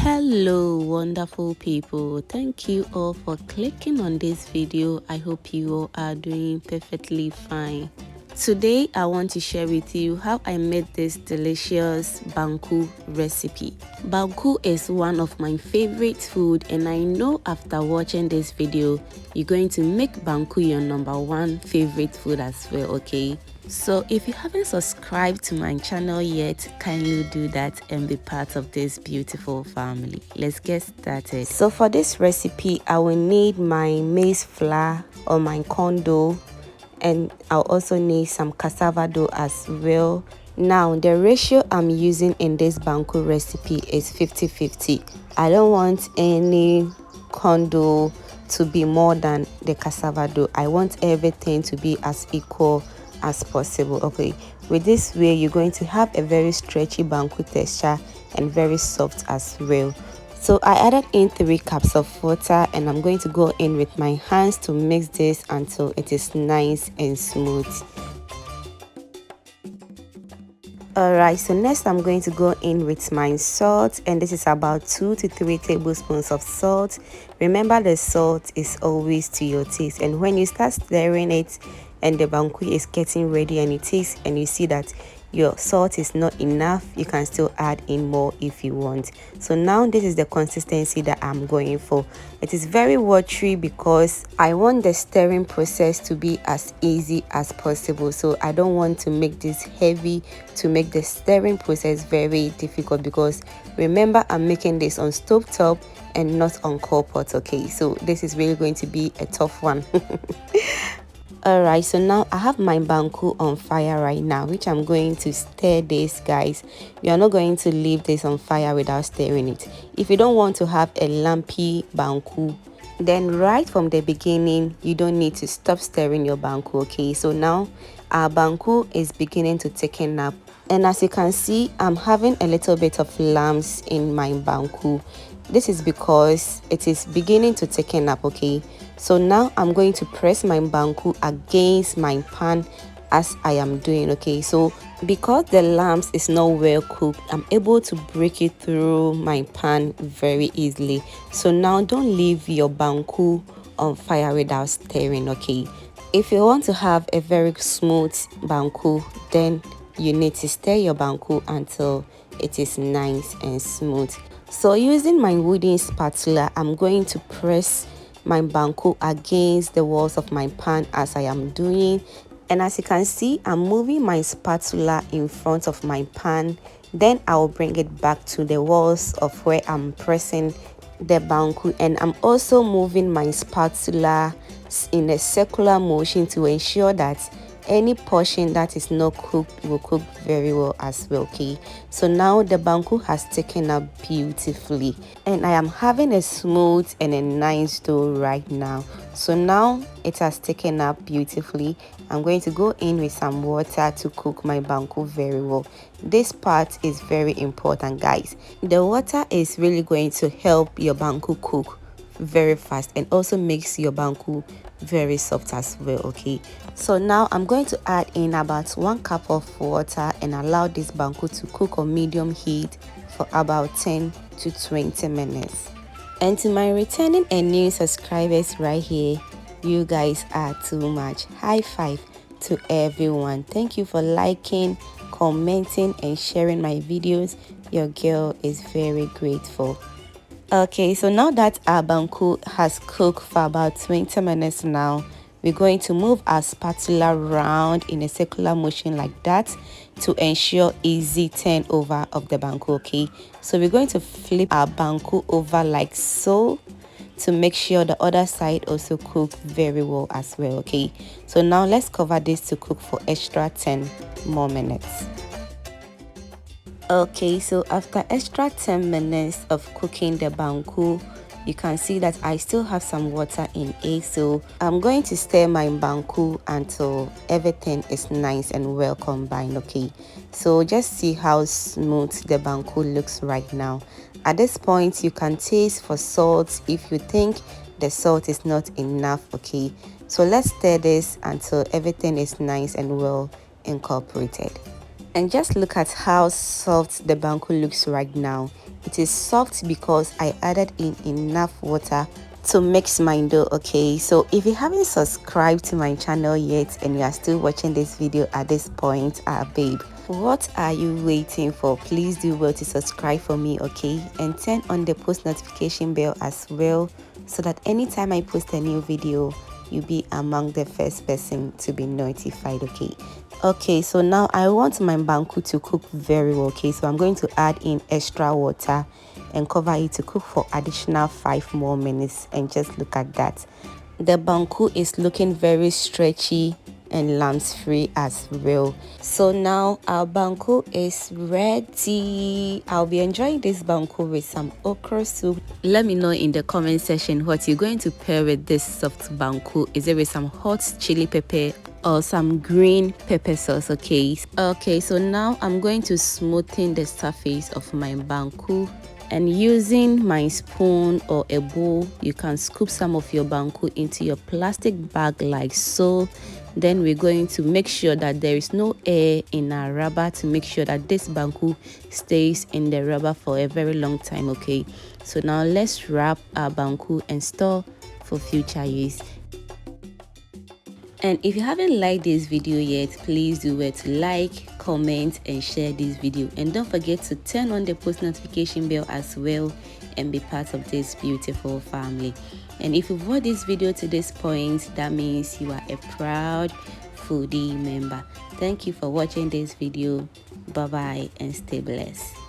Hello wonderful people, thank you all for clicking on this video. I hope you all are doing perfectly fine. Today I want to share with you how I made this delicious Banku recipe. Banku is one of my favorite food, and I know after watching this video you're going to make Banku your #1 favorite food as well, okay? So if you haven't subscribed to my channel yet, can you do that and be part of this beautiful family? Let's get started. So for this recipe I will need my maize flour or my corn dough, and I'll also need some cassava dough as well. Now the ratio I'm using in this Banku recipe is 50-50. I don't want any corn dough to be more than the cassava dough. I want everything to be as equal as possible. Okay, with this way you're going to have a very stretchy Banku texture and very soft as well. So I added in 3 cups of water, and I'm going to go in with my hands to mix this until it is nice and smooth. Alright, so next I'm going to go in with my salt, and this is about 2 to 3 tablespoons of salt. Remember, the salt is always to your taste, and when you start stirring it and the Banku is getting ready and you see that your salt is not enough, you can still add in more if you want. So now this is the consistency that I'm going for. It is very watery because I want the stirring process to be as easy as possible. So I don't want to make this heavy to make the stirring process very difficult, because remember, I'm making this on stove top and not on coal pot, okay? So this is really going to be a tough one. Alright, so now I have my Banku on fire right now, which I'm going to stir this, guys. You are not going to leave this on fire without stirring it. If you don't want to have a lumpy Banku, then right from the beginning you don't need to stop stirring your Banku, okay? So now our Banku is beginning to thicken up, and as you can see, I'm having a little bit of lumps in my Banku. This is because it is beginning to thicken up, okay? So now I'm going to press my Banku against my pan as I am doing, okay? So because the lumps is not well cooked, I'm able to break it through my pan very easily. So now don't leave your Banku on fire without stirring, okay? If you want to have a very smooth Banku, then you need to stir your Banku until it is nice and smooth. So using my wooden spatula, I'm going to press my Banku against the walls of my pan as I am doing. And as you can see, I'm moving my spatula in front of my pan. Then I'll bring it back to the walls of where I'm pressing the Banku. And I'm also moving my spatula in a circular motion to ensure that any portion that is not cooked will cook very well as well, okay? So now the Banku has taken up beautifully, and I am having a smooth and a nice dough right now. So now it has taken up beautifully. I'm going to go in with some water to cook my Banku very well. This part is very important, guys. The water is really going to help your Banku cook very fast and also makes your Banku very soft as well, okay? So now I'm going to add in about 1 cup of water and allow this Banku to cook on medium heat for about 10 to 20 minutes. And to my returning and new subscribers right here, you guys are too much. High five to everyone. Thank you for liking, commenting and sharing my videos. Your girl is very grateful. Okay, so now that our Banku has cooked for about 20 minutes now, we're going to move our spatula around in a circular motion like that to ensure easy turnover of the Banku, okay? So we're going to flip our Banku over like so to make sure the other side also cooks very well as well, okay? So now let's cover this to cook for extra 10 more minutes. Okay, so after extra 10 minutes of cooking the Banku, you can see that I still have some water in it. So I'm going to stir my Banku until everything is nice and well combined, okay? So just see how smooth the Banku looks right now. At this point, you can taste for salt if you think the salt is not enough, okay? So let's stir this until everything is nice and well incorporated. And just look at how soft the banku looks right now. It is soft because I added in enough water to mix my dough. Okay, so if you haven't subscribed to my channel yet and you are still watching this video at this point, babe, what are you waiting for? Please do well to subscribe for me, okay, and turn on the post notification bell as well, so that anytime I post a new video, you'll be among the first person to be notified. Okay, so now I want my banku to cook very well. Okay, so I'm going to add in extra water and cover it to cook for additional 5 more minutes. And just look at that, the banku is looking very stretchy and lumps free as well. So now our banku is ready. I'll be enjoying this banku with some okra soup. Let me know in the comment section what you're going to pair with this soft banku. Is it with some hot chili pepper or some green pepper sauce? Okay, so now I'm going to smoothen the surface of my banku, and using my spoon or a bowl, you can scoop some of your banku into your plastic bag like so. Then we're going to make sure that there is no air in our rubber to make sure that this banku stays in the rubber for a very long time. Okay, so now let's wrap our banku and store for future use. And if you haven't liked this video yet, please do well to like, comment and share this video, and don't forget to turn on the post notification bell as well and be part of this beautiful family. And if you've watched this video to this point, that means you are a proud foodie member. Thank you for watching this video. Bye bye and stay blessed.